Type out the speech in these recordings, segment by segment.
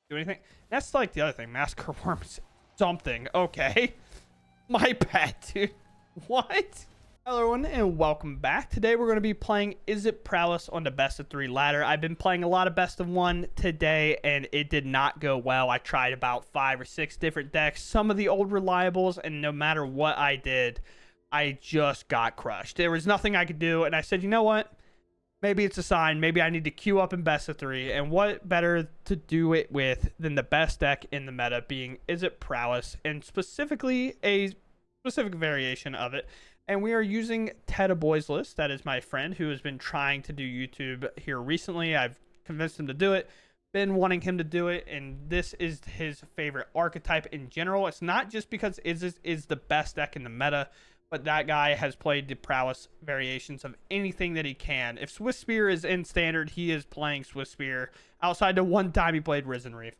do anything. That's like the other thing. Massacre Worms something. Okay. My bad, dude. What? Hello everyone and welcome back. Today we're going to be playing Izzet Prowess on the best of 3 ladder. I've been playing a lot of best of 1 today and it did not go well. I tried about 5 or 6 different decks, some of the old reliables, and no matter what I did, I just got crushed. There was nothing I could do and I said, you know what? Maybe it's a sign. Maybe I need to queue up in best of 3. And what better to do it with than the best deck in the meta being Izzet Prowess, and specifically a specific variation of it. And we are using Ted Boy's List. That is my friend who has been trying to do YouTube here recently. I've convinced him to do it, been wanting him to do it, and this is his favorite archetype in general. It's not just because Izzet is the best deck in the meta, but that guy has played the Prowess variations of anything that he can. If Swiss Spear is in standard, he is playing Swiss Spear outside the one time he played Risen Reef.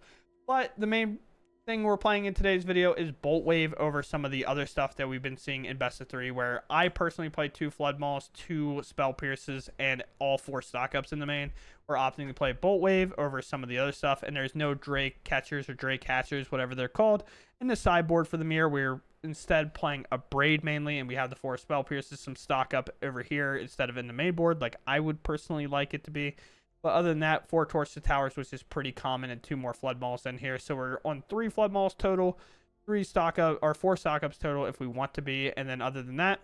But the main thing we're playing in today's video is Bolt Wave over some of the other stuff that we've been seeing in best of 3, where I personally play 2 Flood Mauls, 2 Spell Pierces, and all 4 stock ups in the main. We're opting to play Bolt Wave over some of the other stuff, and there's no Drake Catchers or Drake Hatchers, whatever they're called, in the sideboard for the mirror. We're instead playing a Braid mainly, and we have the 4 Spell Pierces, some stock up over here instead of in the main board like I would personally like it to be. But other than that, 4 Torch to Towers, which is pretty common, and 2 more Flood Mauls in here. So we're on 3 Flood Mauls total, 3 stock up or 4 stock ups total if we want to be. And then other than that,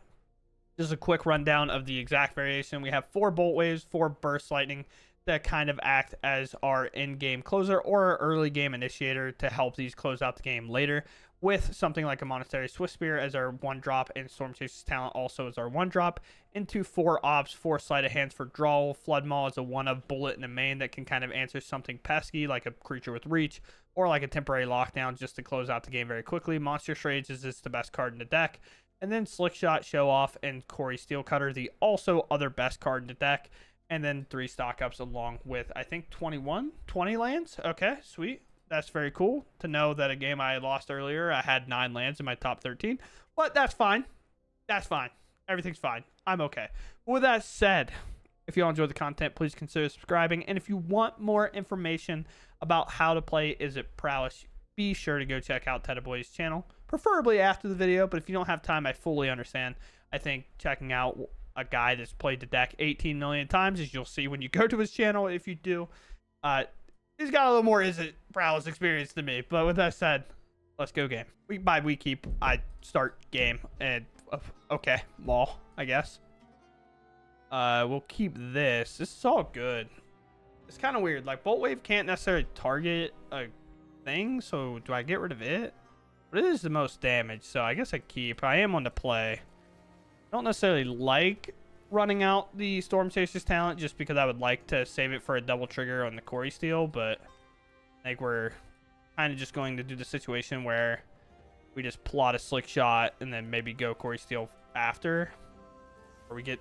just a quick rundown of the exact variation. We have 4 Bolt Waves, 4 Burst Lightning that kind of act as our in-game closer or our early game initiator to help these close out the game later, with something like a Monastery Swiss Spear as our 1-drop and Storm Chaser's Talent also as our 1-drop, into 4 Ops, 4 Sleight of Hands for draw. Flood Maul is a 1-of bullet in the main that can kind of answer something pesky like a creature with reach or like a temporary lockdown just to close out the game very quickly. Monster Rage is the best card in the deck. And then Slick Shot, Show Off, and Corey Steelcutter, the also other best card in the deck. And then 3 stock ups along with, I think, 20 lands. Okay, sweet. That's very cool to know that a game I lost earlier, I had 9 lands in my top 13. But that's fine. That's fine. Everything's fine. I'm okay. With that said, if you all enjoyed the content, please consider subscribing. And if you want more information about how to play Izzet Prowess, be sure to go check out Ted Boy's channel, preferably after the video. But if you don't have time, I fully understand. I think checking out a guy that's played the deck 18 million times, as you'll see when you go to his channel, if you do, he's got a little more Izzet Prowess experience than me. But with that said, let's go game. Week by week, I start game. And okay, Maul, I guess. We'll keep this. This is all good. It's kind of weird. Like, Bolt Wave can't necessarily target a thing, so do I get rid of it? But it is the most damage, so I guess I keep. I am on the play. I don't necessarily like running out the Storm Chaser's Talent just because I would like to save it for a double trigger on the Corey Steel, but I think we're kind of just going to do the situation where we just plot a Slick Shot and then maybe go Corey Steel after, or we get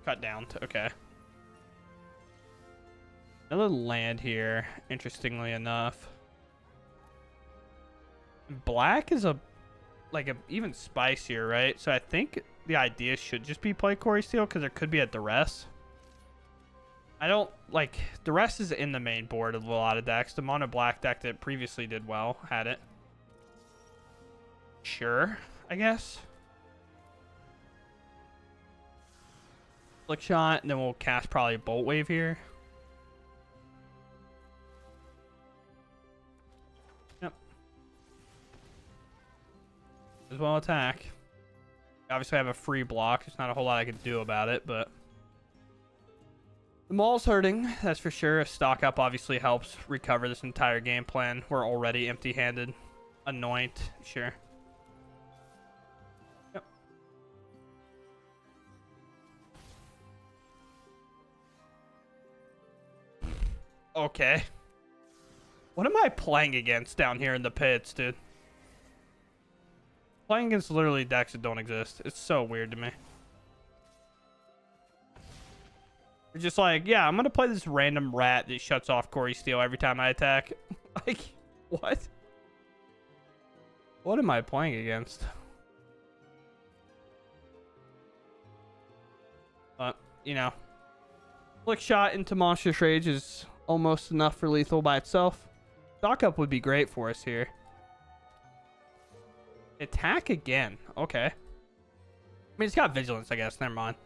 cut down to, okay. Another land here, interestingly enough. Black is even spicier, right? So I think the idea should just be play Corey Steel because there could be a duress. I don't like duress is in the main board of a lot of decks. The mono black deck that previously did well had it. Sure, I guess. Flick Shot, and then we'll cast probably Bolt Wave here. Yep. As well attack. Obviously I have a free block. There's not a whole lot I can do about it, but the Maul's hurting, that's for sure. A stock up obviously helps recover this entire game plan. We're already empty-handed. Anoint, sure. Yep. Okay. What am I playing against down here in the pits, dude? Playing against literally decks that don't exist. It's so weird to me. It's just like, yeah, I'm going to play this random rat that shuts off Corey Steel every time I attack. Like, what? What am I playing against? You know, Flick Shot into Monstrous Rage is almost enough for lethal by itself. Stock up would be great for us here. Attack again. Okay. I mean, it's got vigilance, I guess. Never mind.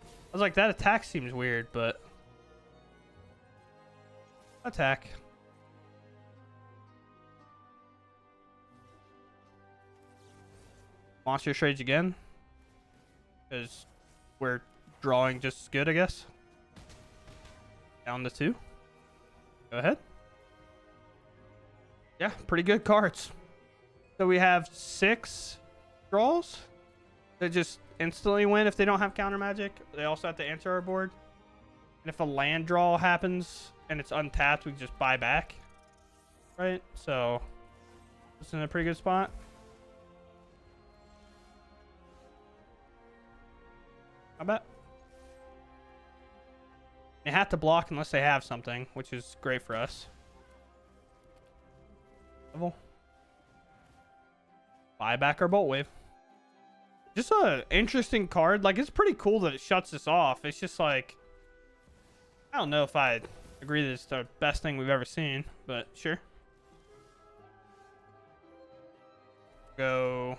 I was like, that attack seems weird, but... Attack. Monster Rage again. Because we're drawing just as good, I guess. Down to 2. Go ahead. Yeah, pretty good cards. So we have 6 draws that just instantly win if they don't have counter magic. They also have to enter our board. And if a land draw happens and it's untapped, we can just buy back. Right? So, it's in a pretty good spot. I bet. They have to block unless they have something, which is great for us. Level. Buy back our Bolt Wave. Just a interesting card. Like, it's pretty cool that it shuts us off. It's just like, I don't know if I agree that it's the best thing we've ever seen, but sure. Go.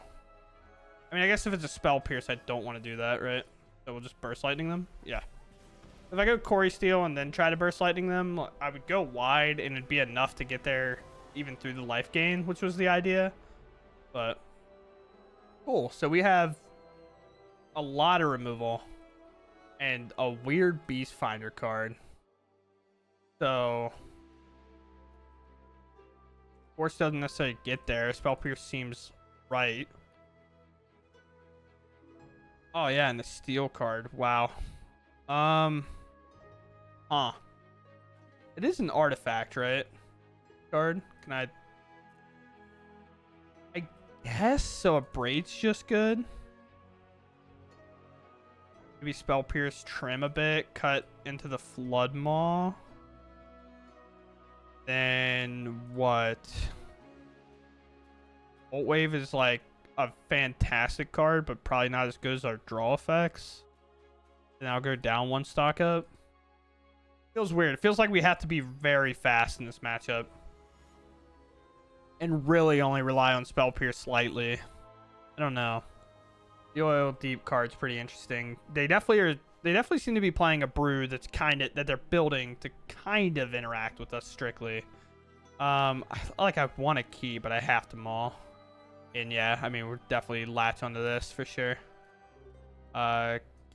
I mean, I guess if it's a Spell Pierce, I don't want to do that, right? So we'll just Burst Lightning them? Yeah. If I go Quarry Steel and then try to Burst Lightning them, I would go wide and it'd be enough to get there even through the life gain, which was the idea. But cool. So we have a lot of removal and a weird Beast Finder card. So Force doesn't necessarily get there. Spell Pierce seems right. Oh yeah, and the Steel card. Wow. Huh. It is an artifact, right? Card. Can I guess so. A Braid's just good. Maybe Spell Pierce, trim a bit, cut into the Flood Maw. Then what? Bolt Wave is like a fantastic card, but probably not as good as our draw effects. And I'll go down 1 stock up. Feels weird. It feels like we have to be very fast in this matchup. And really only rely on Spell Pierce slightly. I don't know. The Oil Deep card's pretty interesting. They definitely seem to be playing a brew that's that they're building to kind of interact with us strictly. I want to key, but I have to maul. And yeah, I mean, we're definitely latch onto this for sure.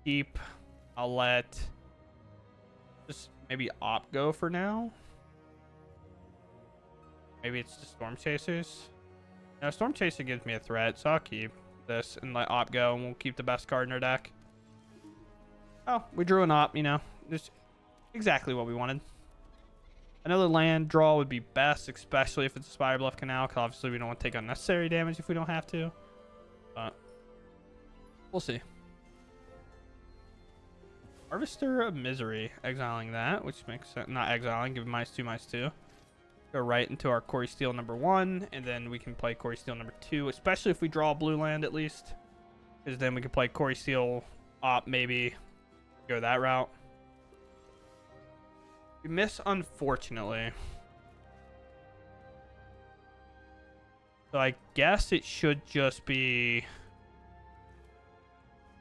Keep. I'll let just maybe Op go for now. Maybe it's the Storm Chasers. No, Storm Chaser gives me a threat, so I'll keep this and let Op go, and we'll keep the best card in our deck. Oh, we drew an Op, you know. Just exactly what we wanted. Another land draw would be best, especially if it's a Spire Bluff Canal, because obviously we don't want to take unnecessary damage if we don't have to. But we'll see. Harvester of Misery. Exiling that, which makes sense. Not exiling, give -2/-2. Go right into our Quarry Steel number 1, and then we can play Quarry Steel number 2, especially if we draw a blue land at least. Because then we can play Quarry Steel Op, maybe go that route. We miss, unfortunately. So I guess it should just be...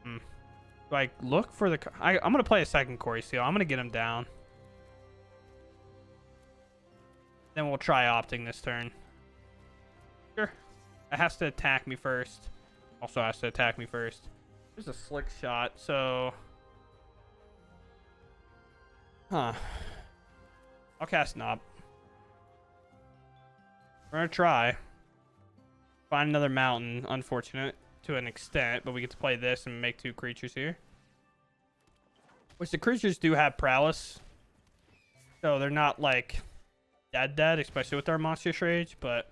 Do I look for the... I'm going to play a second Quarry Steel. I'm going to get him down. Then we'll try opting this turn. Sure. It has to attack me first. Also has to attack me first. There's a Slick Shot, so... Huh. I'll cast Knob. We're going to try. Find another mountain. Unfortunate to an extent, but we get to play this and make 2 creatures here. Which the creatures do have prowess. So they're not like... dead, especially with our Monstrous Rage, but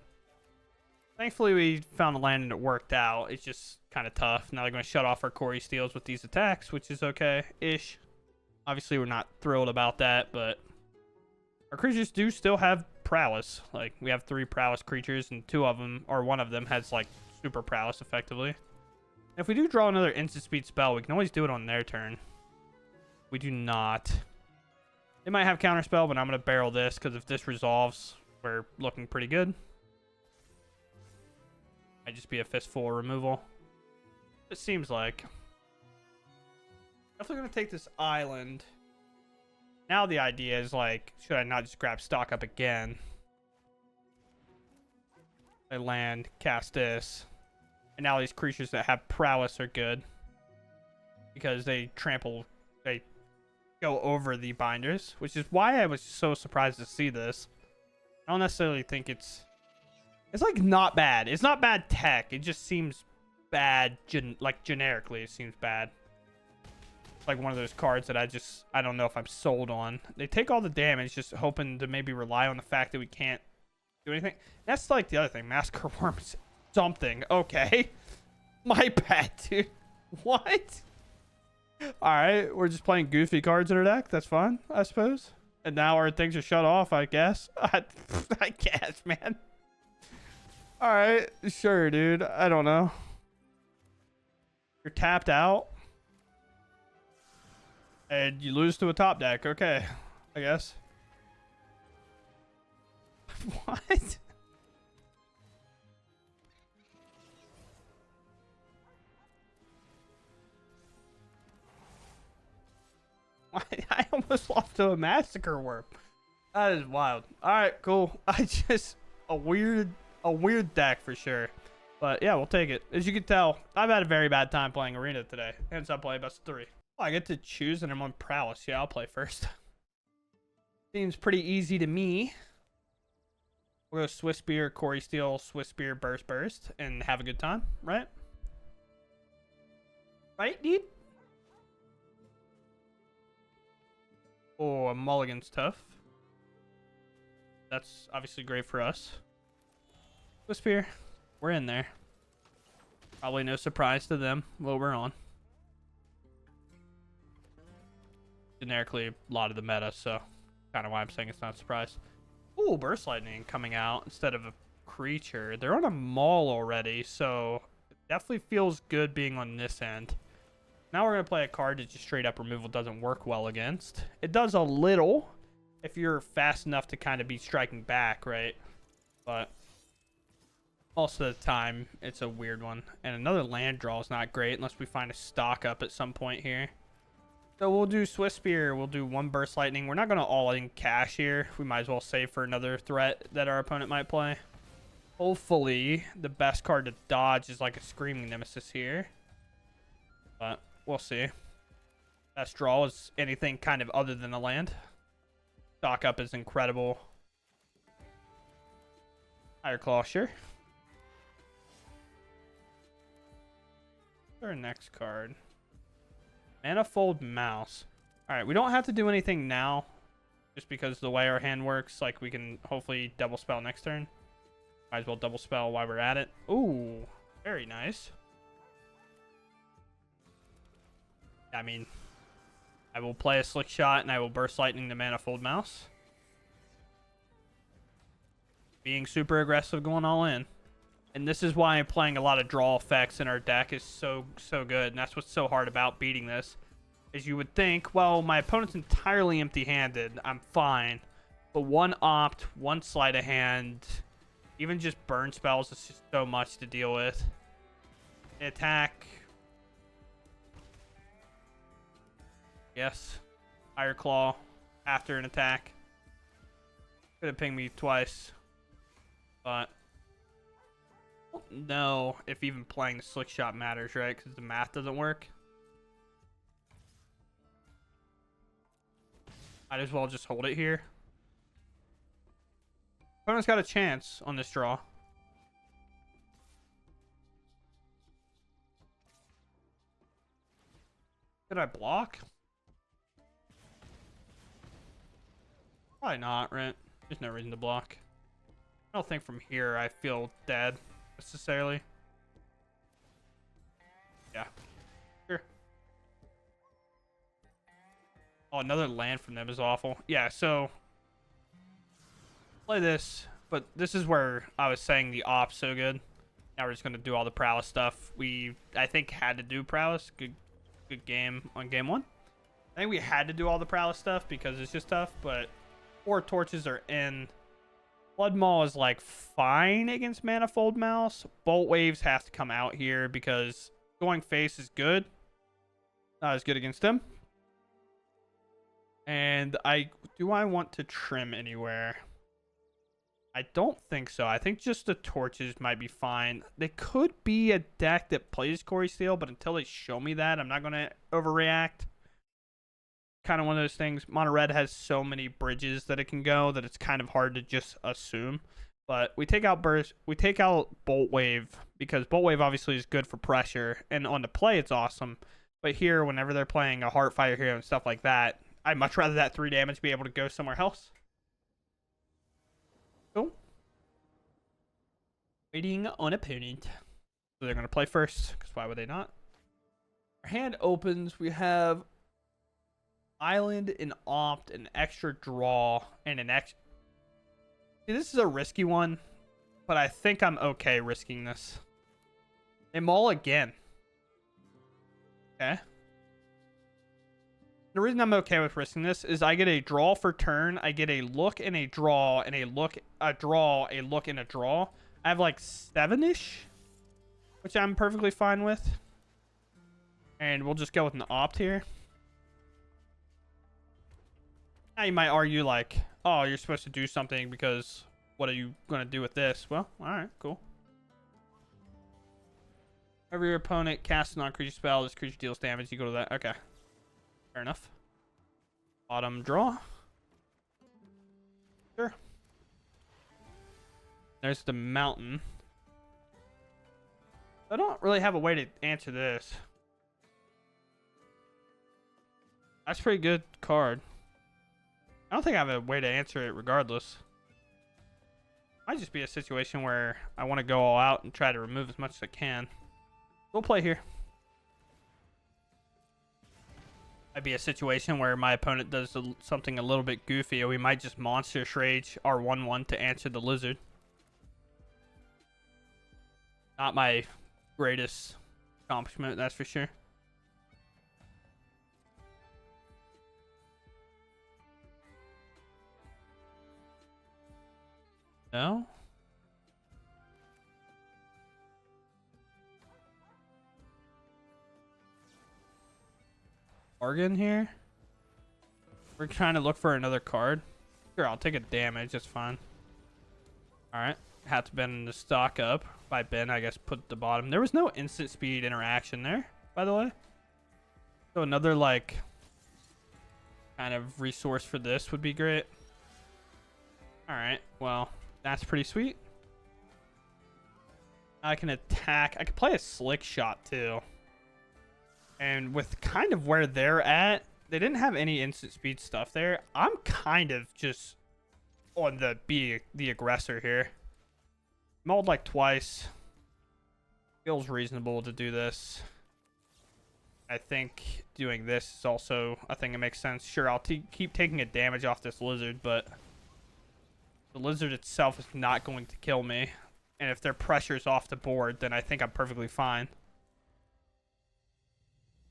thankfully we found a land and it worked out. It's just kind of tough. Now they're going to shut off our Quarry Steels with these attacks, which is okay-ish. Obviously, we're not thrilled about that, but our creatures do still have prowess. Like, we have 3 prowess creatures, and 2 of them, or 1 of them, has, like, super prowess, effectively. And if we do draw another instant speed spell, we can always do it on their turn. We do not. They might have counterspell, but I'm going to barrel this, because if this resolves, we're looking pretty good. Might just be a fistful of removal. It seems like. Definitely going to take this island. Now the idea is, like, should I not just grab stock up again? I land, cast this. And now these creatures that have prowess are good. Because they go over the binders. Which is why I was so surprised to see this. I don't necessarily think it's like not bad. It's not bad tech. It just seems bad, generically it seems bad. It's like one of those cards that I don't know if I'm sold on. They take all the damage, just hoping to maybe rely on the fact that we can't do anything. That's like the other thing. Massacre Worm's something. Okay. My bad, dude. What? Alright, we're just playing goofy cards in our deck. That's fun, I suppose. And now our things are shut off, I guess. I guess, man. Alright, sure, dude. I don't know. You're tapped out. And you lose to a top deck. Okay, I guess. What? I almost lost to a Massacre Worm. That is wild. Alright, cool. A weird deck for sure. But yeah, we'll take it. As you can tell, I've had a very bad time playing Arena today. Hence I play best of 3. Oh, I get to choose and I'm on Prowess. Yeah, I'll play first. Seems pretty easy to me. We'll go Swiss Spear, Corey Steel, Swiss Spear, Burst, and have a good time, right? Right, dude? Oh, a mulligan's tough. That's obviously great for us. Swiss Spear, we're in there. Probably no surprise to them what we're on. Generically, a lot of the meta, so kind of why I'm saying it's not a surprise. Ooh, Burst Lightning coming out instead of a creature. They're on a Maul already, so it definitely feels good being on this end. Now we're going to play a card that just straight up removal doesn't work well against. It does a little if you're fast enough to kind of be striking back, right? But most of the time, it's a weird one. And another land draw is not great unless we find a stock up at some point here. So we'll do Swiss Spear. We'll do 1 Burst Lightning. We're not going to all-in cash here. We might as well save for another threat that our opponent might play. Hopefully, the best card to dodge is like a Screaming Nemesis here. But we'll see. Best draw is anything kind of other than a land. Stock up is incredible. Higher Claw, sure. Our next card. Manifold Mouse. Alright, we don't have to do anything now. Just because the way our hand works, like we can hopefully double spell next turn. Might as well double spell while we're at it. Ooh, very nice. I mean, I will play a Slick Shot and I will Burst Lightning the Manifold Mouse. Being super aggressive, going all in. And this is why playing a lot of draw effects in our deck is so good. And that's what's so hard about beating this. Is you would think, well, my opponent's entirely empty-handed. I'm fine. But 1 opt, 1 sleight of hand, even just burn spells is just so much to deal with. Attack. Yes. Higher Claw after an attack. Could have pinged me twice. But I don't know if even playing the Slick Shot matters, right? Because the math doesn't work. Might as well just hold it here. Opponent's got a chance on this draw. Could I block? Probably not, right? There's no reason to block. I don't think from here I feel dead necessarily. Yeah. Sure. Oh, another land from them is awful. Yeah, so play this, but this is where I was saying the op's so good. Now we're just gonna do all the Prowess stuff. We, I think, had to do Prowess. Good game on game 1. I think we had to do all the Prowess stuff because it's just tough, but 4 torches are in. Blood Maul is like fine against Manifold Mouse. Bolt Waves has to come out here because going face is good. Not as good against him. And do I want to trim anywhere? I don't think so. I think just the torches might be fine. They could be a deck that plays Corey Steele, but until they show me that, I'm not going to overreact. Kind of one of those things. Mono Red has so many bridges that it can go that it's kind of hard to just assume. But we take out Burst. We take out Bolt Wave because Bolt Wave obviously is good for pressure. And on the play, it's awesome. But here, whenever they're playing a Heartfire hero and stuff like that, I'd much rather that 3 damage be able to go somewhere else. Cool. Waiting on opponent. So they're going to play first, because why would they not? Our hand opens. We have Island, an Opt, an extra draw, and an extra... See, this is a risky one, but I think I'm okay risking this. They maul again. Okay. The reason I'm okay with risking this is I get a draw for turn. I get a look and a draw and a look, a draw, a look and a draw. I have like 7-ish, which I'm perfectly fine with. And we'll just go with an Opt here. Now you might argue like, oh, you're supposed to do something because what are you going to do with this? Well, all right, cool. Whenever your opponent casts a non-creature spell, this creature deals damage, you go to that. Okay. Fair enough. Bottom draw. Sure. There's the mountain. I don't really have a way to answer this. That's a pretty good card. I don't think I have a way to answer it regardless. Might just be a situation where I want to go all out and try to remove as much as I can. We'll play here. Might be a situation where my opponent does something a little bit goofy, or we might just Monstrous Rage our 1/1 to answer the lizard. Not my greatest accomplishment, that's for sure. No? Bargain here? We're trying to look for another card. Sure, I'll take a damage. That's fine. Alright. Had to bend the stock up. By Ben, I guess, put at the bottom. There was no instant speed interaction there, by the way. So another, like, kind of resource for this would be great. Alright, well, that's pretty sweet. I can attack. I could play a Slick Shot, too. And with kind of where they're at, they didn't have any instant speed stuff there. I'm kind of just on the be the aggressor here. Mauled like twice. Feels reasonable to do this. I think doing this is also a thing that makes sense. Sure, I'll keep taking a damage off this lizard, but the lizard itself is not going to kill me. And if their pressure's off the board, then I think I'm perfectly fine.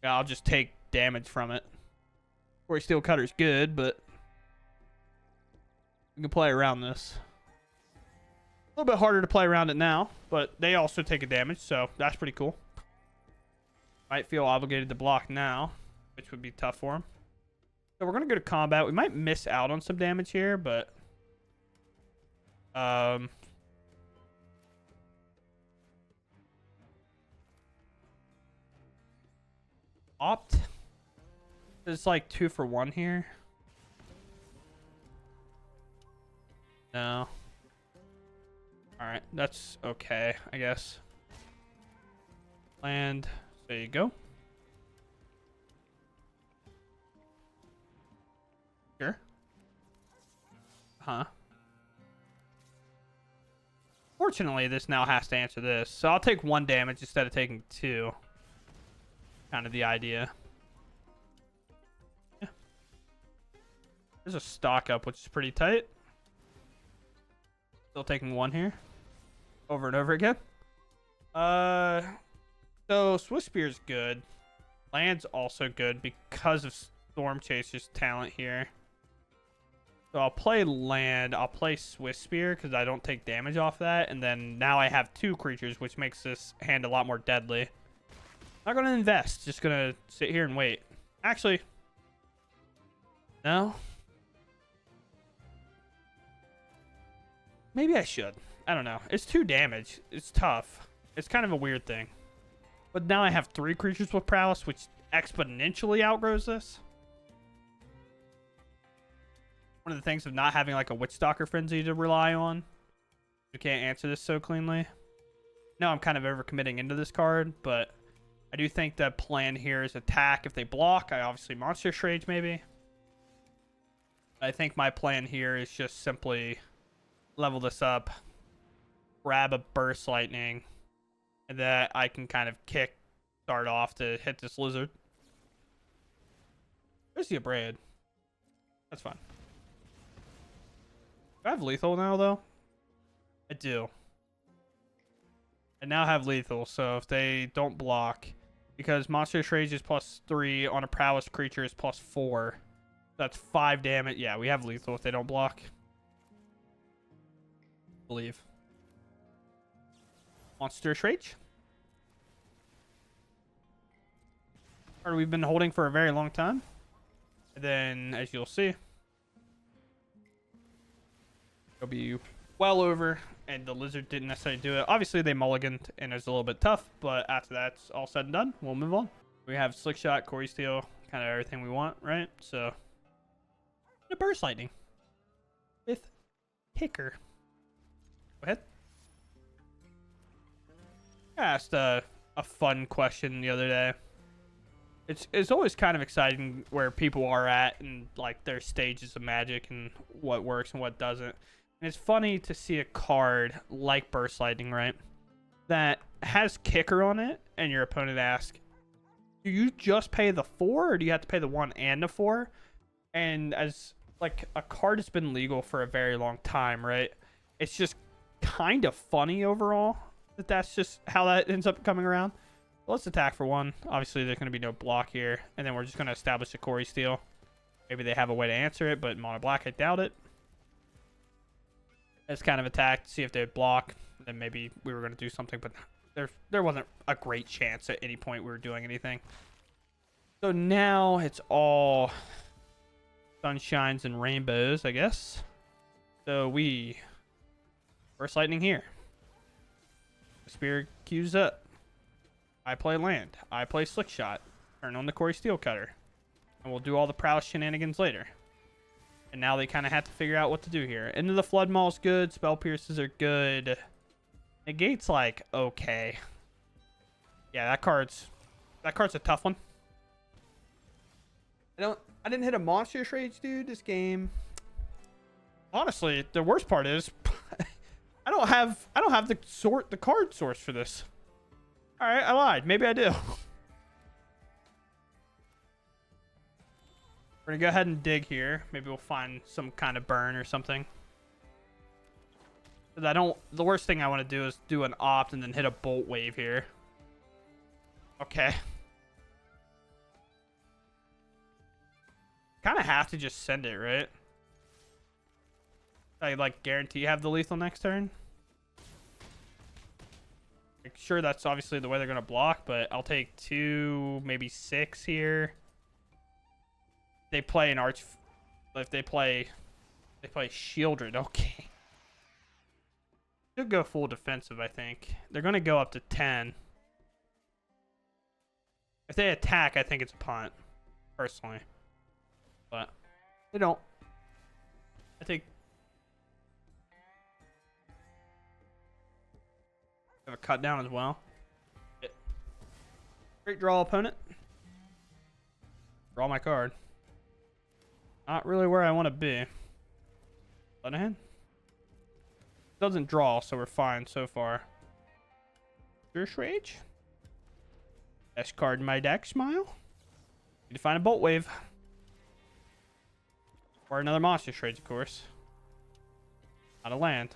Yeah, I'll just take damage from it. Corey Steel Cutter's good, but we can play around this. A little bit harder to play around it now, but they also take a damage, so that's pretty cool. Might feel obligated to block now, which would be tough for him. So we're going to go to combat. We might miss out on some damage here, but... Opt. It's like 2 for 1 here. No. Alright, that's okay, I guess. Land. There you go. Sure. Huh. Fortunately, this now has to answer this. So I'll take 1 damage instead of taking 2. Kind of the idea. Yeah. There's a stock up, which is pretty tight. Still taking 1 here. Over and over again. So Swift Spear's good. Land's also good because of Storm Chaser's talent here. So I'll play land. I'll play Swiss Spear because I don't take damage off that. And then now I have 2 creatures, which makes this hand a lot more deadly. Not going to invest. Just going to sit here and wait. Actually, no. Maybe I should. I don't know. It's 2 damage. It's tough. It's kind of a weird thing. But now I have 3 creatures with Prowess, which exponentially outgrows this. One of the things of not having like a Witchstalker Frenzy to rely on. You can't answer this so cleanly. No, I'm kind of overcommitting into this card, but I do think the plan here is attack. If they block, I obviously Monstrous Rage maybe. I think my plan here is just simply level this up, grab a Burst Lightning, and that I can kind of start off to hit this lizard. Where's the Abrade? That's fine. Do I have lethal now, though? I do. I now have lethal, so if they don't block, because Monstrous Rage is +3 on a Prowess creature is +4. That's 5 damage. Yeah, we have lethal if they don't block. I believe. Monstrous Rage. Card we've been holding for a very long time. And then, as you'll see, it'll be well over, and the lizard didn't necessarily do it. Obviously, they mulliganed, and it's a little bit tough, but after that's all said and done, we'll move on. We have Slick Shot, Corey Steel, kind of everything we want, right? So, a Burst Lightning with Kicker. Go ahead. I asked a fun question the other day. It's always kind of exciting where people are at and like their stages of Magic and what works and what doesn't. And it's funny to see a card like Burst Lightning, right, that has Kicker on it, and your opponent asks, do you just pay the 4 or do you have to pay the 1 and the 4? And as like a card has been legal for a very long time, right? It's just kind of funny overall that that's just how that ends up coming around. Let's attack for 1. Obviously, there's going to be no block here. And then we're just going to establish a Corey Steel. Maybe they have a way to answer it, but mono black, I doubt it. Let's kind of attack, see if they block. Then maybe we were going to do something, but there wasn't a great chance at any point we were doing anything. So now it's all sunshines and rainbows, I guess. So we Burst Lightning here. Spear queues up. I play land. I play Slick Shot. Turn on the Corey Steel Cutter. And we'll do all the Prowess shenanigans later. And now they kind of have to figure out what to do here. Into the Flood Maul's good. Spell Pierces are good. Negate's like, okay. Yeah, that card's a tough one. I didn't hit a Monstrous Rage, dude, this game. Honestly, the worst part is I don't have the card source for this. All right, I lied. Maybe I do. We're gonna go ahead and dig here. Maybe we'll find some kind of burn or something. The worst thing I want to do is do an opt and then hit a bolt wave here. Okay. Kind of have to just send it, right? I like guarantee you have the lethal next turn. Like, sure, that's obviously the way they're gonna block, but I'll take 2, maybe 6 here. They play an arch. If they play Shieldred. Okay. Should go full defensive, I think. They're gonna go up to 10. If they attack, I think it's a punt, personally. But they don't. I think. Have a cut down as well. Great draw, opponent. Draw my card. Not really where I want to be. On hand. Doesn't draw, so we're fine so far. Monstrous Rage. Best card in my deck, smile. Need to find a Bolt Wave. Or another Monstrous Rage, of course. Not a land.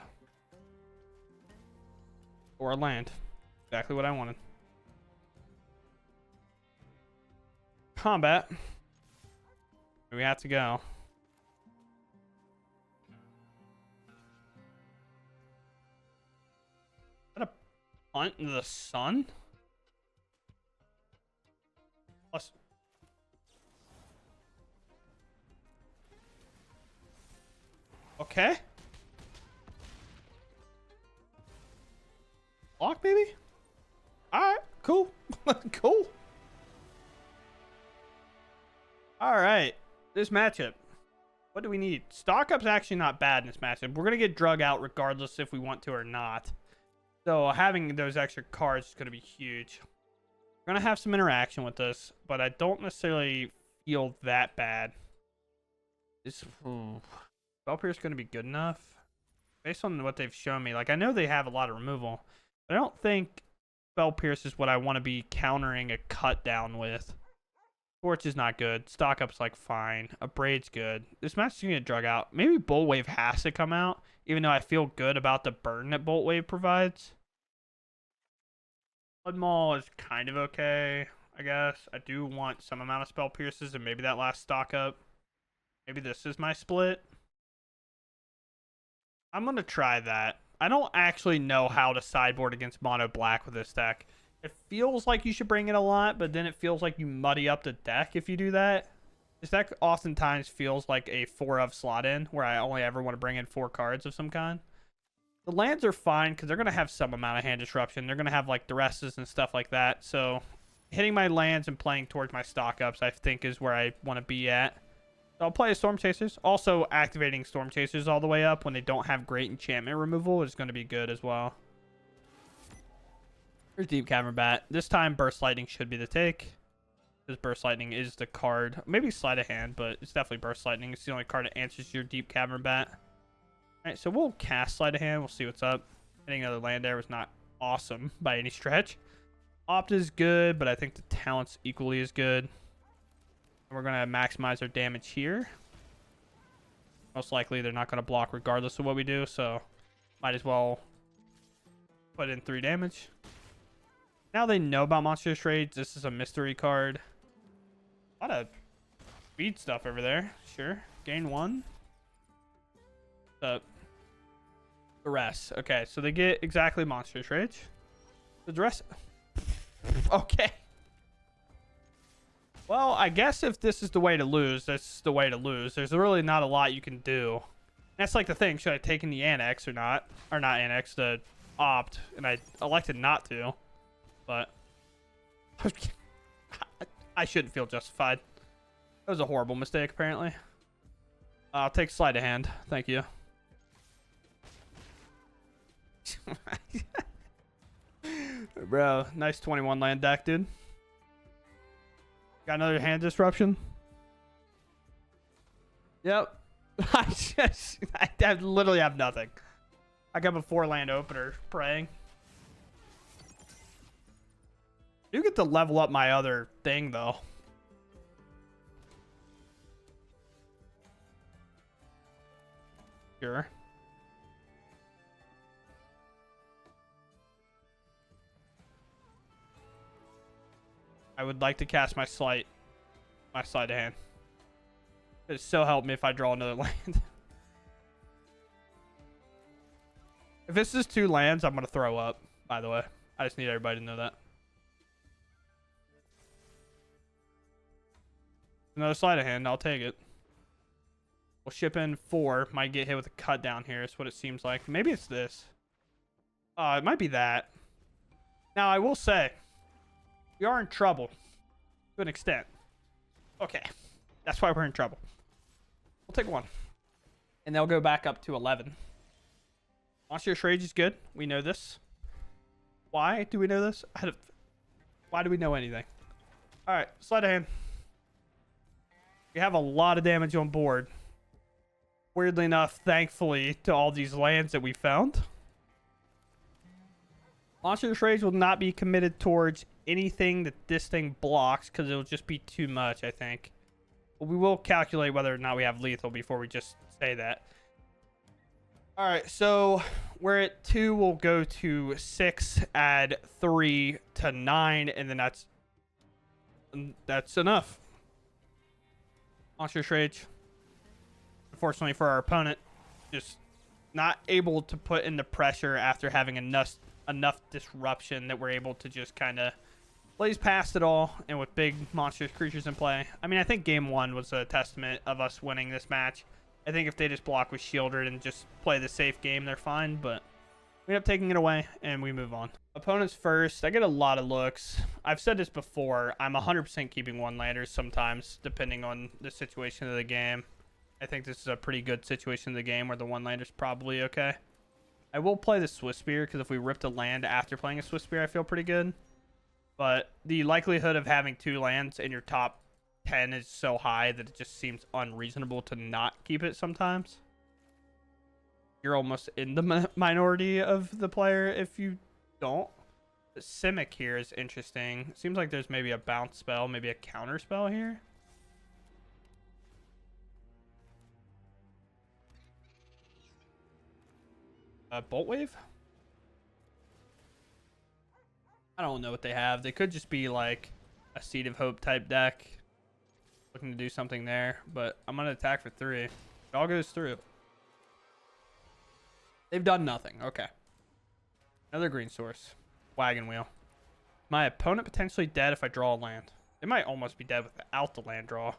Or a land. Exactly what I wanted. Combat. We have to go. Hunt in the sun? Plus. Okay. Block, maybe? Alright, cool. Cool. Alright. This matchup. What do we need? Stock up's actually not bad in this matchup. We're going to get drug out regardless if we want to or not. So having those extra cards is going to be huge. We're going to have some interaction with this, but I don't necessarily feel that bad. This Spellpierce is going to be good enough. Based on what they've shown me, like I know they have a lot of removal, but I don't think Spellpierce is what I want to be countering a cut down with. Torch is not good. Stock up's like fine. A Braid's good. This match is going to get drug out. Maybe Bolt Wave has to come out, even though I feel good about the burn that Bolt Wave provides. Blood Maul is kind of okay, I guess. I do want some amount of Spell Pierces, and maybe that last stock up. Maybe this is my split. I'm going to try that. I don't actually know how to sideboard against mono black with this deck. It feels like you should bring in a lot, but then it feels like you muddy up the deck if you do that. This deck oftentimes feels like a 4-of slot in, where I only ever want to bring in 4 cards of some kind. The lands are fine because they're going to have some amount of hand disruption. They're going to have like duresses and stuff like that. So hitting my lands and playing towards my stock ups, I think, is where I want to be at. So I'll play a Storm Chasers. Also, activating Storm Chasers all the way up when they don't have great enchantment removal is going to be good as well. Here's Deep Cavern Bat. This time, Burst Lightning should be the take. Because Burst Lightning is the card. Maybe Sleight of Hand, but it's definitely Burst Lightning. It's the only card that answers your Deep Cavern Bat. Alright, so we'll cast Sleight of Hand. We'll see what's up. Hitting another land there was not awesome by any stretch. Opt is good, but I think the talent's equally as good. We're going to maximize our damage here. Most likely they're not going to block regardless of what we do, so might as well put in 3 damage. Now they know about Monstrous Rage. This is a mystery card. A lot of speed stuff over there. Sure. Gain 1. Duress. Okay, so they get exactly Monstrous Rage. The Duress. Okay. Well, I guess if this is the way to lose, that's the way to lose. There's really not a lot you can do. That's like the thing. Should I take in the Annex or not? Or not Annex, the Opt. And I elected not to. But I shouldn't feel justified. That was a horrible mistake, apparently. I'll take Sleight of Hand. Thank you. Bro, nice 21 land deck, dude. Got another hand disruption. Yep. I literally have nothing. I got a 4 land opener praying. I do get to level up my other thing, though. Sure. I would like to cast my sleight of hand. It'd so help me if I draw another land. If this is 2 lands, I'm gonna throw up, by the way. I just need everybody to know that. Another sleight of hand, I'll take it. We'll ship in 4. Might get hit with a cut down here, is what it seems like. Maybe it's this. It might be that. Now, I will say, we are in trouble to an extent. Okay. That's why we're in trouble. We'll take 1. And they'll go back up to 11. Monstrous Rage is good. We know this. Why do we know this? Why do we know anything? Alright, sleight of hand. We have a lot of damage on board. Weirdly enough, thankfully, to all these lands that we found. Monstrous Rage will not be committed towards anything that this thing blocks because it'll just be too much, I think. But we will calculate whether or not we have lethal before we just say that. Alright, so we're at 2. We'll go to 6, add 3 to 9, and then that's enough. Monstrous Rage. Unfortunately for our opponent, just not able to put in the pressure after having enough enough disruption that we're able to just kind of blaze past it all, and with big monstrous creatures in play. I mean, I think game one was a testament of us winning this match. I think if they just block with Shieldred and just play the safe game, they're fine, but we end up taking it away, and we move on. Opponents first. I get a lot of looks. I've said this before. I'm 100% keeping one-landers sometimes, depending on the situation of the game. I think this is a pretty good situation of the game where the one-lander's probably okay. I will play the Swift Spear, because if we ripped a land after playing a Swift Spear, I feel pretty good. But the likelihood of having 2 lands in your top 10 is so high that it just seems unreasonable to not keep it sometimes. You're almost in the minority of the player if you don't. The Simic here is interesting. It seems like there's maybe a bounce spell, maybe a counter spell here. Bolt Wave? I don't know what they have. They could just be like a Seed of Hope type deck. Looking to do something there. But I'm going to attack for 3. It all goes through. They've done nothing. Okay. Another green source. Wagon Wheel. My opponent potentially dead if I draw a land. They might almost be dead without the land draw.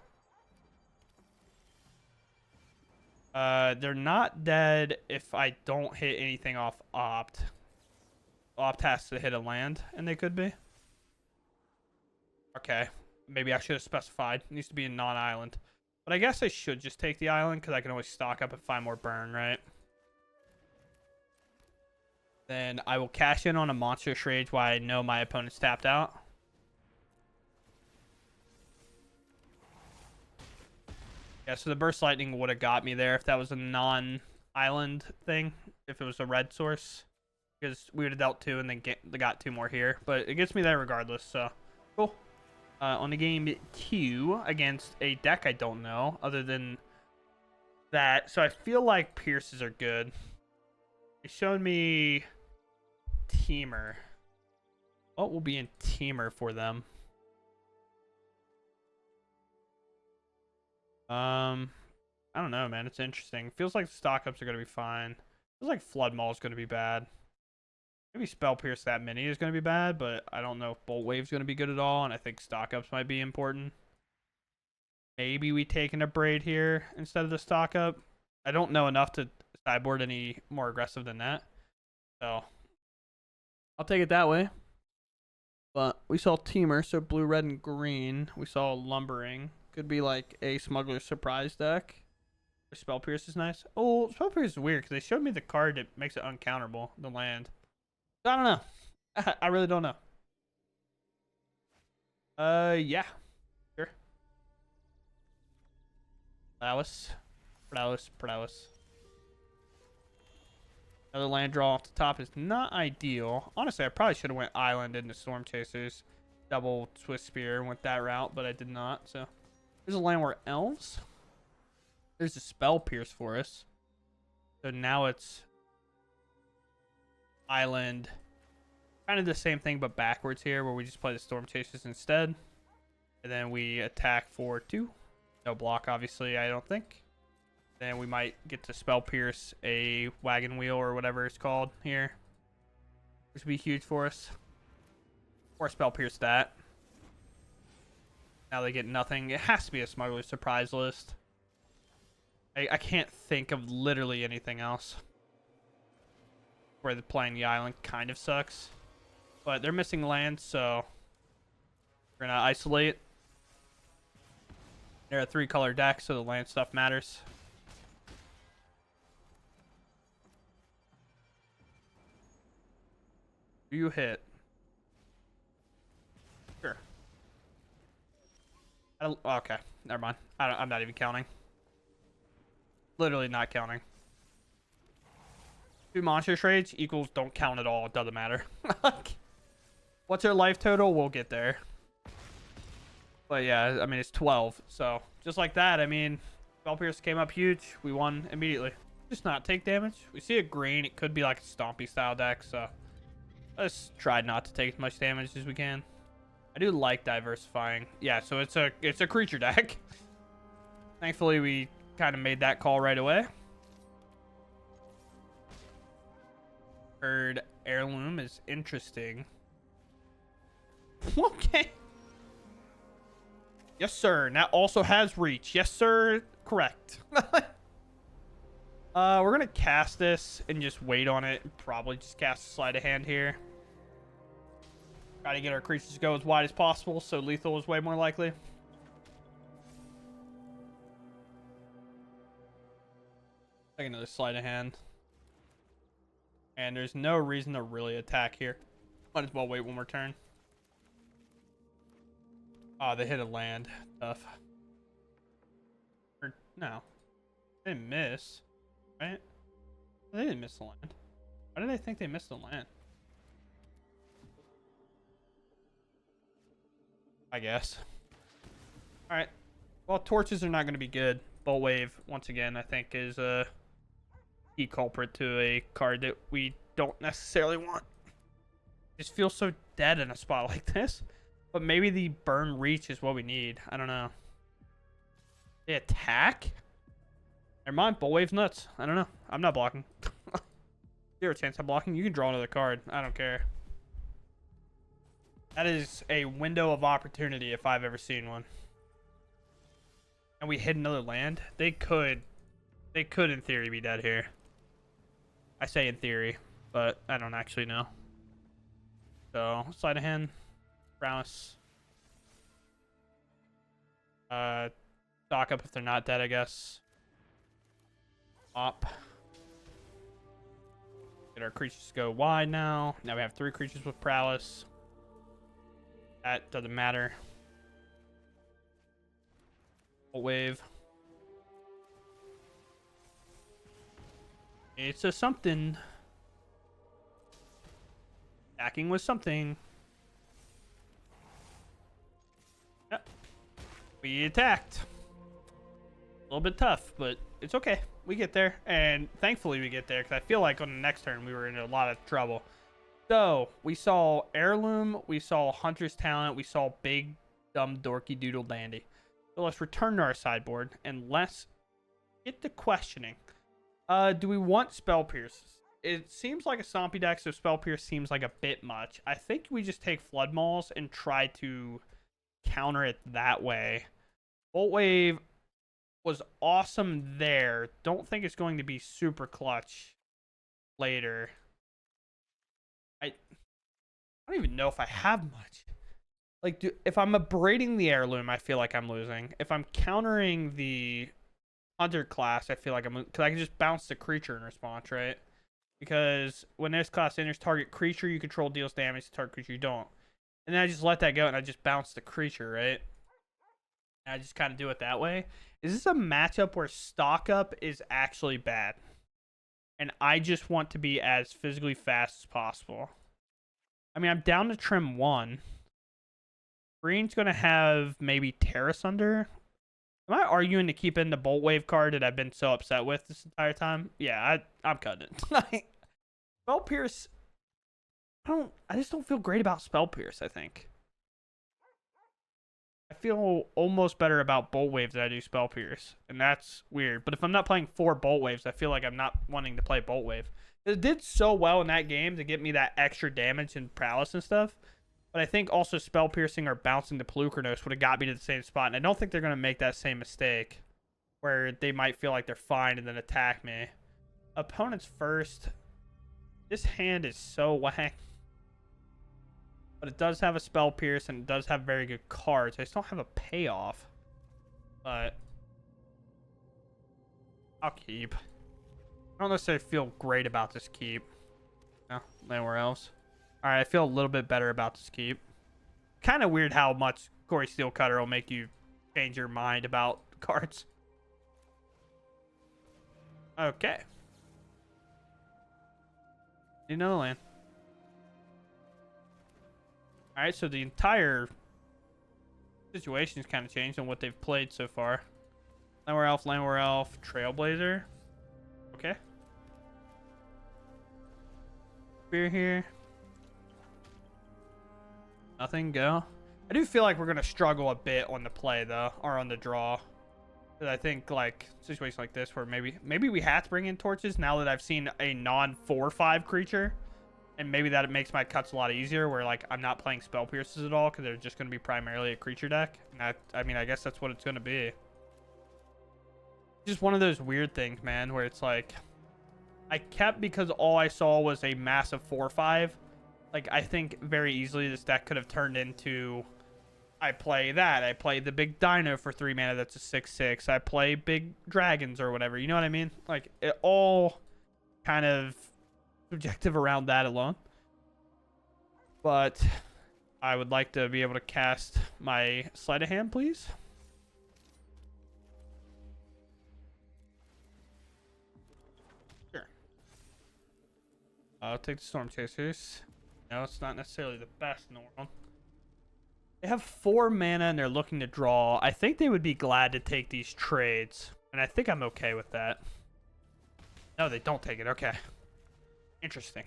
They're not dead if I don't hit anything off Opt. Opt has to hit a land, and they could be. Okay. Maybe I should have specified. It needs to be a non-island. But I guess I should just take the island, because I can always stock up and find more burn, right? Then I will cash in on a monstrous rage while I know my opponent's tapped out. Yeah, so the Burst Lightning would have got me there if that was a non-island thing. If it was a red source. Because we would have dealt 2 and then got 2 more here. But it gets me there regardless, so cool. On the game 2 against a deck I don't know other than that. So I feel like Pierces are good. They showed me Teamer. What will be in Teamer for them? I don't know, man. It's interesting. Feels like the stock-ups are going to be fine. Feels like Flood Maul is going to be bad. Maybe Spell Pierce that many is going to be bad, but I don't know if Bolt Wave's going to be good at all, and I think stock-ups might be important. Maybe we take an Abrade here instead of the stock-up. I don't know enough to sideboard any more aggressive than that. So, I'll take it that way. But we saw Teamer, so blue, red, and green. We saw Lumbering. Could be like a Smuggler's Surprise deck. Spell Pierce is nice. Oh, Spell Pierce is weird because they showed me the card that makes it uncounterable, the land. I don't know. I really don't know. Yeah. Sure. Prowess. Another land draw off the top is not ideal. Honestly, I probably should have went Island into Storm Chasers. Double Swift Spear and went that route, but I did not. So there's a land where Elves. There's a Spell Pierce for us. So now it's Island. Kind of the same thing, but backwards here, where we just play the Storm Chasers instead. And then we attack for 2. No block, obviously, I don't think. Then we might get to Spell Pierce a Wagon Wheel or whatever it's called here. Which would be huge for us. Or Spell Pierce that. Now they get nothing. It has to be a Smuggler's Surprise list. I can't think of literally anything else. Where the playing the island kind of sucks. But they're missing land, so we're going to isolate. They're a 3-color deck, so the land stuff matters. You hit. Sure. Okay, never mind. I'm not even counting. Literally not counting. 2 monstrous rage equals don't count at all. It doesn't matter. What's their life total? We'll get there. But yeah, I mean, it's 12. So just like that, I mean, Spell Pierce came up huge. We won immediately. Just not take damage. We see a green. It could be like a Stompy style deck. So let's try not to take as much damage as we can. I do like diversifying. Yeah, so it's a creature deck. Thankfully, we kind of made that call right away. Heard Heirloom is interesting. Okay. Yes, sir. That also has reach. Yes, sir. Correct. We're gonna cast this and just wait on it. Probably just cast a sleight of hand here. Try to get our creatures to go as wide as possible, so lethal is way more likely. Take another sleight of hand. And there's no reason to really attack here. Might as well wait one more turn. Oh, they hit a land. Tough. Or, no. They didn't miss. Right? They didn't miss the land. Why did they think they missed the land? I guess. Alright. Well, torches are not going to be good. Bolt Wave, once again, I think is a key culprit to a card that we don't necessarily want. Just feels so dead in a spot like this. But maybe the burn reach is what we need. I don't know. They attack? Never mind. Bolt Wave's nuts. I don't know. I'm not blocking. Zero chance I'm blocking. You can draw another card. I don't care. That is a window of opportunity if I've ever seen one. And we hit another land. They could in theory be dead here. I say in theory, but I don't actually know. So, sleight of hand. Prowess. Stock up if they're not dead, I guess. Op. Get our creatures to go wide now. Now we have 3 creatures with prowess. That doesn't matter. Bolt Wave. It's a something. Attacking was something. Yep. We attacked. A little bit tough, but it's okay. We get there, and thankfully we get there, because I feel like on the next turn we were in a lot of trouble. So, we saw Heirloom, we saw Hunter's Talent, we saw Big, Dumb, Dorky, Doodle, Dandy. So let's return to our sideboard, and let's get to questioning. Do we want Spell Pierce? It seems like a Stompy deck, so Spell Pierce seems like a bit much. I think we just take Flood Mauls and try to counter it that way. Bolt Wave was awesome there. Don't think it's going to be super clutch later. I don't even know if I have much. Like, if I'm abrading the Heirloom, I feel like I'm losing. If I'm countering the Hunter class, I feel like I'm losing. Because I can just bounce the creature in response, right? Because when this class enters, target creature you control deals damage to target creature you don't. And then I just let that go and I just bounce the creature, right? And I just kind of do it that way. Is this a matchup where stock up is actually bad? And I just want to be as physically fast as possible. I mean, I'm down to trim 1. Green's going to have maybe Terrace under. Am I arguing to keep in the Bolt Wave card that I've been so upset with this entire time? Yeah, I'm cutting it. Spell Pierce, I just don't feel great about Spell Pierce, I think. I feel almost better about Bolt Wave than I do Spell Pierce, and that's weird. But if I'm not playing 4 Bolt Waves, I feel like I'm not wanting to play Bolt Wave. It did so well in that game to get me that extra damage and prowess and stuff. But I think also Spell Piercing or bouncing the Pelucranos would have got me to the same spot. And I don't think they're going to make that same mistake where they might feel like they're fine and then attack me. Opponents first. This hand is so whack. But it does have a Spell Pierce and it does have very good cards. I just don't have a payoff. But I'll keep. I don't necessarily feel great about this keep. No, anywhere else. Alright, I feel a little bit better about this keep. Kind of weird how much Corey Steelcutter will make you change your mind about cards. Okay. Need another land. Alright, so the entire situation has kind of changed on what they've played so far. Landware Elf, Trailblazer. Okay. Spear here. Nothing, go. I do feel like we're going to struggle a bit on the play, though, or on the draw. Because I think, like, situations like this where maybe we have to bring in torches now that I've seen a non-4/5 creature. And maybe that makes my cuts a lot easier where, like, I'm not playing Spell Pierces at all because they're just going to be primarily a creature deck. And I mean, I guess that's what it's going to be. Just one of those weird things, man, where it's like, I kept because all I saw was a massive 4/5. Like, I think very easily this deck could have turned into, I play that. I play the big Dino for 3 mana that's a 6/6. I play big Dragons or whatever. You know what I mean? Like, it all kind of subjective around that alone. But I would like to be able to cast my sleight of hand, please. Sure. I'll take the Storm Chasers. No, it's not necessarily the best in the world. They have 4 mana and they're looking to draw. I think they would be glad to take these trades. And I think I'm okay with that. No, they don't take it. Okay. Interesting.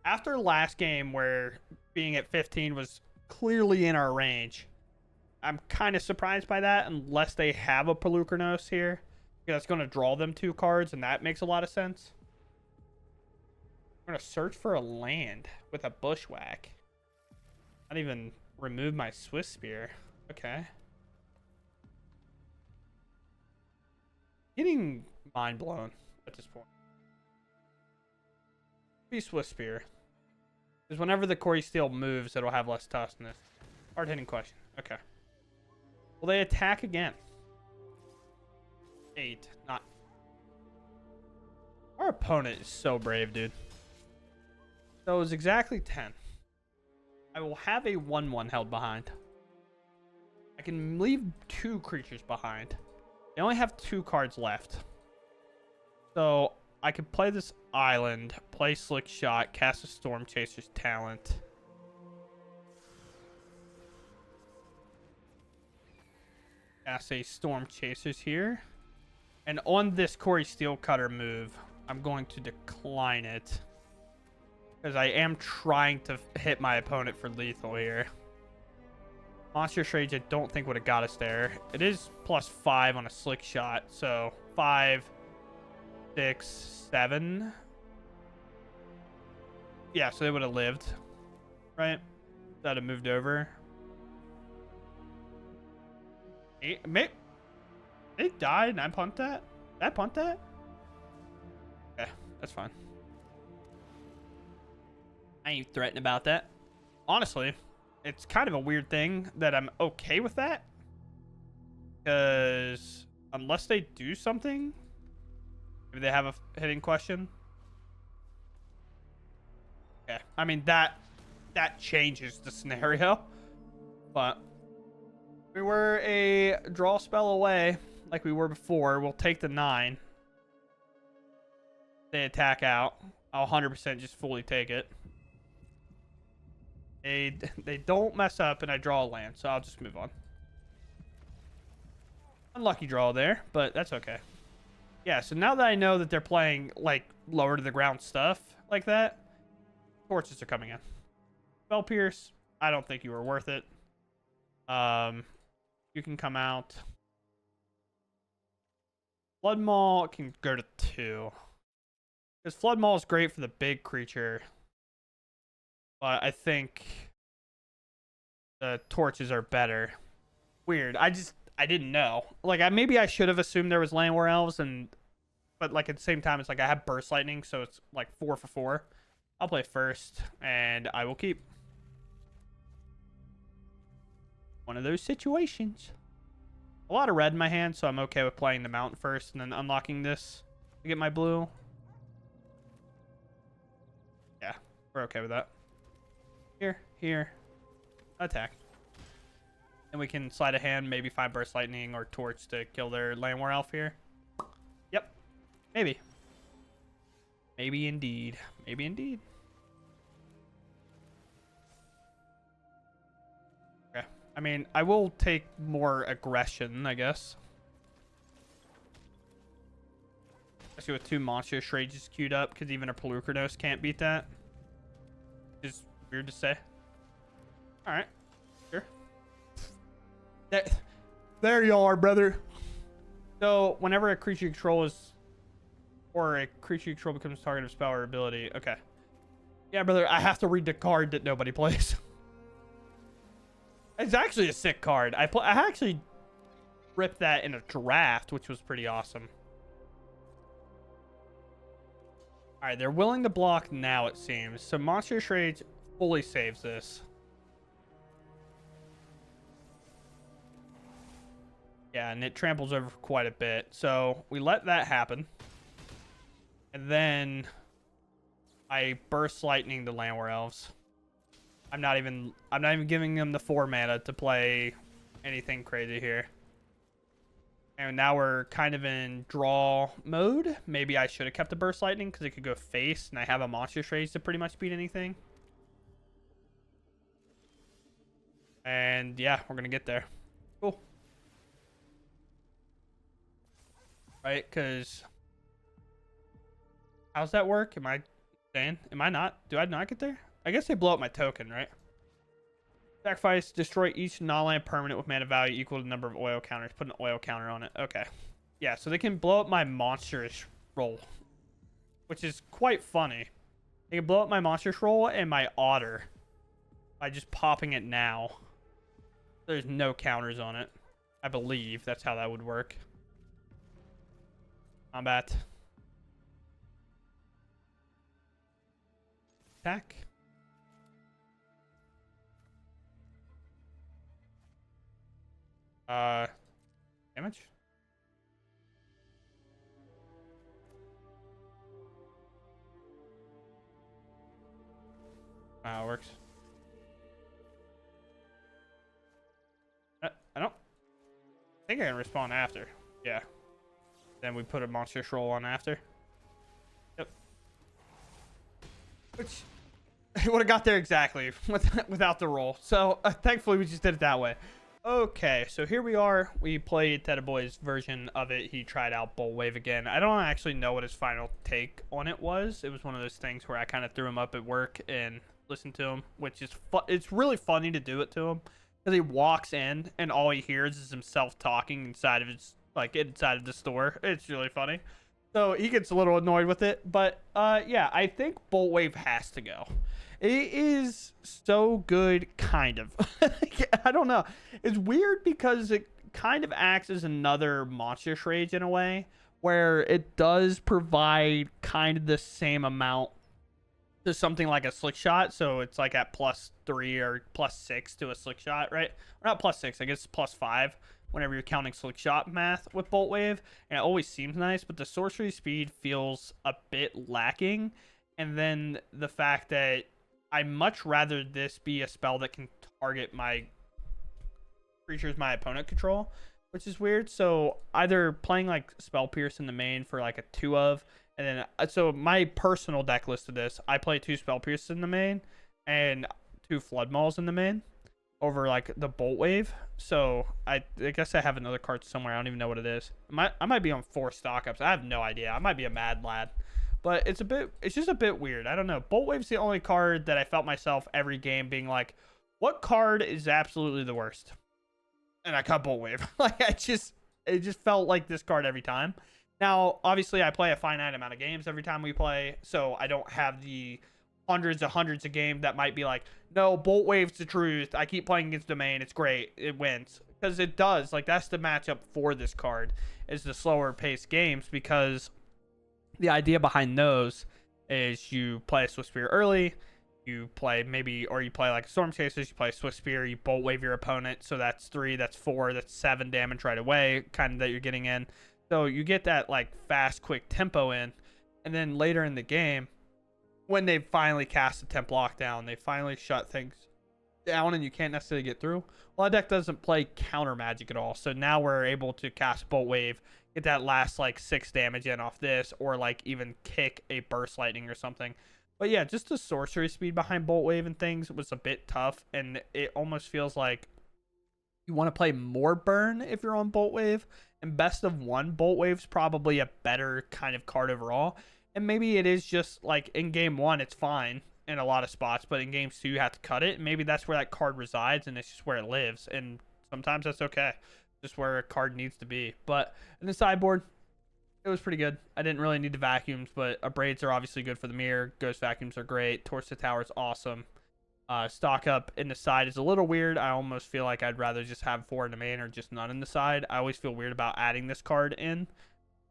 After last game where being at 15 was clearly in our range, I'm kind of surprised by that unless they have a Pelucranos here. Because that's going to draw them 2 cards and that makes a lot of sense. I'm going to search for a land with a Bushwhack. Not even remove my Swiss Spear. Okay. Getting mind blown at this point. Be Swiss Spear. Because whenever the Corey Steel moves, it'll have less toughness. Hard hitting question. Okay. Will they attack again? 8. Not. Our opponent is so brave, dude. So it was exactly 10. I will have a 1/1 held behind. I can leave 2 creatures behind. They only have 2 cards left. So I could play this island, play Slick Shot, cast a Storm Chaser's Talent. Cast a Storm Chasers here. And on this Corey Steelcutter move, I'm going to decline it. Because I am trying to hit my opponent for lethal here. Monstrous Rage, I don't think would have got us there. It is +5 on a Slick Shot. So 5, 6, 7. Yeah, so they would have lived. Right? That have moved over. 8. Maybe they died and I punt that? Did I punt that? Okay, that's fine. I ain't threatened about that. Honestly, it's kind of a weird thing that I'm okay with that. Because unless they do something, maybe they have a hitting question. Okay, I mean that changes the scenario. But we were a draw spell away, like we were before. We'll take the 9. They attack out. I'll 100% just fully take it. They don't mess up and I draw a land, so I'll just move on. Unlucky draw there, but that's okay. Yeah, so now that I know that they're playing like lower to the ground stuff like that, torches are coming in. Spell Pierce, I don't think you were worth it. You can come out. Flood Maul can go to 2. Because Flood Maul is great for the big creature. But I think the torches are better. Weird. I didn't know. Like, maybe I should have assumed there was Land War Elves, but like at the same time, it's like I have Burst Lightning, so it's like 4 for 4. I'll play first, and I will keep. One of those situations. A lot of red in my hand, so I'm okay with playing the mountain first and then unlocking this to get my blue. Yeah, we're okay with that. Here. Attack. And we can slide a hand, maybe find Burst Lightning or Torch to kill their Land War Elf here. Yep. Maybe. Maybe indeed. Maybe indeed. Okay. I mean, I will take more aggression, I guess. Especially with 2 Monstrous Rages queued up, because even a Pelucranos can't beat that. Is weird to say. Alright. Sure. There you are, brother. So, whenever a creature you control is... Or a creature you control becomes target of spell or ability. Okay. Yeah, brother, I have to read the card that nobody plays. It's actually a sick card. I actually ripped that in a draft, which was pretty awesome. All right, they're willing to block now, it seems. So Monstrous Rage fully saves this. Yeah, and it tramples over quite a bit. So we let that happen. And then I burst lightning the Landware Elves. I'm not even giving them the 4 mana to play anything crazy here. And now we're kind of in draw mode. Maybe I should have kept the burst lightning because it could go face, and I have a Monstrous Rage to pretty much beat anything. And yeah, we're gonna get there. Cool. Right, because how's that work? Am I saying? Am I not? Do I not get there? I guess they blow up my token, right? Sacrifice, destroy each non-land permanent with mana value equal to the number of oil counters. Put an oil counter on it. Okay. Yeah, so they can blow up my monstrous roll, which is quite funny. They can blow up my monstrous roll and my otter by just popping it now. There's no counters on it. I believe that's how that would work. Combat. Attack. Damage. It works. I don't think I can respawn after. Yeah. Then we put a monstrous roll on after. Yep. Which it would have got there exactly without the roll. So thankfully we just did it that way. Okay, so here we are. We played Teta Boy's version of it. He tried out Bolt Wave again. I don't actually know what his final take on it was. It was one of those things where I kind of threw him up at work and listened to him, which is it's really funny to do it to him because he walks in and all he hears is himself talking inside of his inside of the store. It's really funny. So he gets a little annoyed with it, but yeah, I think Bolt Wave has to go. It is so good, kind of. I don't know. It's weird because it kind of acts as another Monstrous Rage in a way, where it does provide kind of the same amount to something like a Slick Shot. So it's like at +3 or +6 to a Slick Shot, right? Or not +6, I guess +5 whenever you're counting Slick Shot math with Bolt Wave. And it always seems nice, but the sorcery speed feels a bit lacking. And then the fact that I'd much rather this be a spell that can target my creatures my opponent control, which is weird. So either playing like Spell Pierce in the main for like a 2 of, and then so my personal deck list of this, I play 2 Spell Pierce in the main and 2 Flood Mauls in the main over like the Bolt Wave. So I guess I have another card somewhere. I don't even know what it is. I might be on 4 stock ups. I have no idea. I might be a mad lad. But it's just a bit weird. I don't know. Bolt Wave's the only card that I felt myself every game being like, what card is absolutely the worst? And I cut Bolt Wave. It just felt like this card every time. Now, obviously, I play a finite amount of games every time we play, so I don't have the hundreds of games that might be like, no, Bolt Wave's the truth. I keep playing against Domain. It's great. It wins. Because it does. That's the matchup for this card, is the slower paced games, because the idea behind those is you play a Swift Spear early, you play like Storm Chasers, you play Swift Spear, you Bolt Wave your opponent, so that's 3, that's 4, that's 7 damage right away, kind of that you're getting in. So you get that fast, quick tempo in, and then later in the game, when they finally cast a temp lockdown, they finally shut things down and you can't necessarily get through. Well, that deck doesn't play counter magic at all, so now we're able to cast Bolt Wave, get that last 6 damage in off this, or even kick a burst lightning or something. But yeah, just the sorcery speed behind Bolt Wave and things was a bit tough, and it almost feels like you want to play more burn if you're on Bolt Wave, and best of 1 Bolt Wave's probably a better kind of card overall. And maybe it is just in game 1 it's fine in a lot of spots, but in games 2 you have to cut it, and maybe that's where that card resides and it's just where it lives, and sometimes that's okay. Just where a card needs to be. But in the sideboard, It was pretty good. I didn't really need the vacuums, but braids are obviously good for the mirror. Ghost vacuums are great. Torch the Tower is awesome. Stock up in the side is a little weird. I almost feel like I'd rather just have 4 in the main or just none in the side. I always feel weird about adding this card in.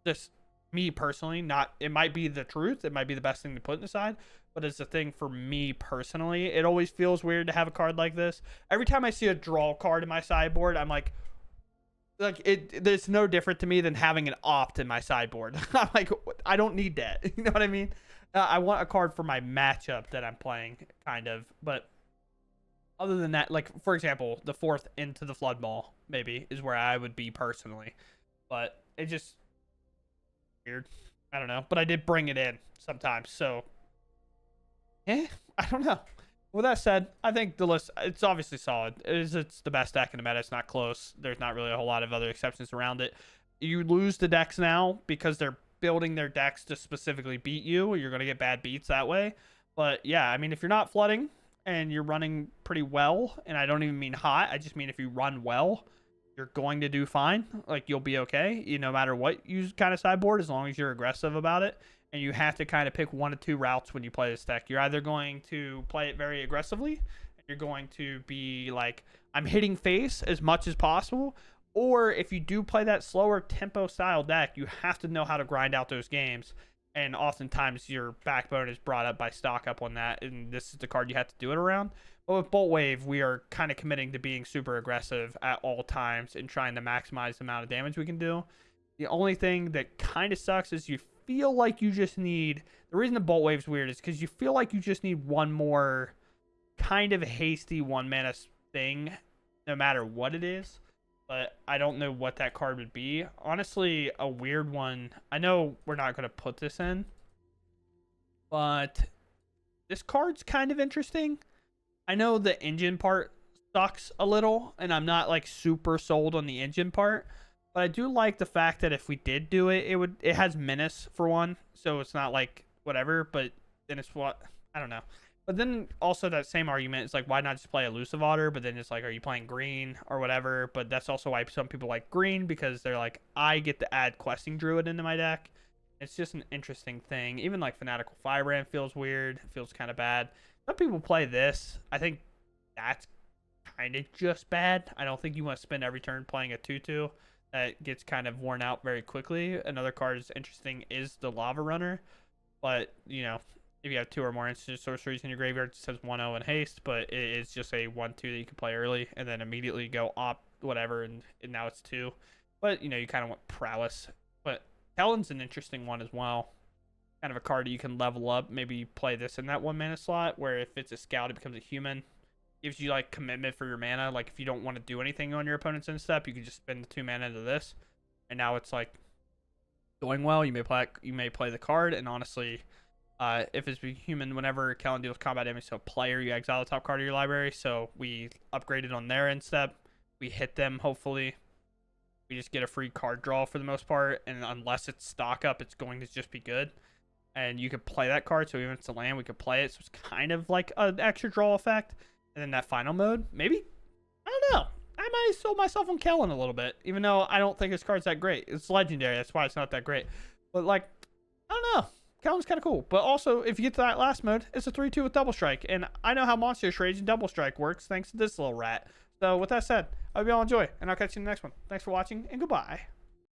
Just me personally, not, it might be the truth. It might be the best thing to put in the side, but it's a thing for me personally. It always feels weird to have a card like this. Every time I see a draw card in my sideboard, I'm like it's no different to me than having an opt in my sideboard. I'm like, I don't need that. You know what I mean? I want a card for my matchup that I'm playing, kind of. But other than that, like, for example, the 4th into the Flood Ball, maybe, is where I would be personally. But it just weird. I don't know. But I did bring it in sometimes. So, I don't know. With that said, I think the list, it's obviously solid. It's the best deck in the meta. It's not close. There's not really a whole lot of other exceptions around it. You lose the decks now because they're building their decks to specifically beat you. You're going to get bad beats that way. But yeah, I mean, if you're not flooding and you're running pretty well, and I don't even mean hot, I just mean if you run well, you're going to do fine. Like, you'll be okay, no matter what you kind of sideboard, as long as you're aggressive about it. And you have to kind of pick 1 of 2 routes when you play this deck. You're either going to play it very aggressively, and you're going to be like, I'm hitting face as much as possible. Or if you do play that slower tempo style deck, you have to know how to grind out those games. And oftentimes your backbone is brought up by stock up on that, and this is the card you have to do it around. But with Bolt Wave, we are kind of committing to being super aggressive at all times and trying to maximize the amount of damage we can do. The only thing that kind of sucks is you feel like you just need, the reason the Bolt Wave's weird is because you feel like you just need one more kind of hasty 1-mana thing, no matter what it is. But I don't know what that card would be. Honestly, a weird one. I know we're not going to put this in, but this card's kind of interesting. I know the engine part sucks a little, and I'm not like super sold on the engine part. But I do like the fact that if we did do it, it has menace for one, so it's not like whatever. But then it's what, I don't know. But then also that same argument is like, why not just play Elusive Otter? But then it's like, are you playing green or whatever? But that's also why some people like green, because they're like, I get to add Questing Druid into my deck. It's just an interesting thing. Even like Fanatical Firebrand feels weird. It feels kind of bad. Some people play this. I think that's kind of just bad. I don't think you want to spend every turn playing a 2/2. That gets kind of worn out very quickly. Another card is interesting is the Lava Runner. But, if you have 2 or more instant sorceries in your graveyard, it says 1/0 and haste, but it is just a 1/2 that you can play early and then immediately go op whatever, and now it's 2. But, you kind of want Prowess. But Talon's an interesting one as well. Kind of a card that you can level up. Maybe play this in that 1-mana slot, where if it's a scout, it becomes a human. Gives you like commitment for your mana. Like if you don't want to do anything on your opponent's end step, you can just spend the 2 mana into this, and now it's like going well. You may play the card, and honestly, if it's a human, whenever Kellen deals combat damage to a player, you exile the top card of your library. So we upgraded on their end step. We hit them. Hopefully, we just get a free card draw for the most part, and unless it's stock up, it's going to just be good. And you could play that card, so even if it's a land, we could play it. So it's kind of like an extra draw effect. And then that final mode, maybe, I don't know. I might have sold myself on Kellen a little bit, even though I don't think his card's that great. It's legendary, that's why it's not that great. But like, I don't know. Kellen's kind of cool. But also, if you get to that last mode, it's a 3/2 with Double Strike. And I know how Monstrous Rage and Double Strike works thanks to this little rat. So with that said, I hope you all enjoy, and I'll catch you in the next one. Thanks for watching, and goodbye.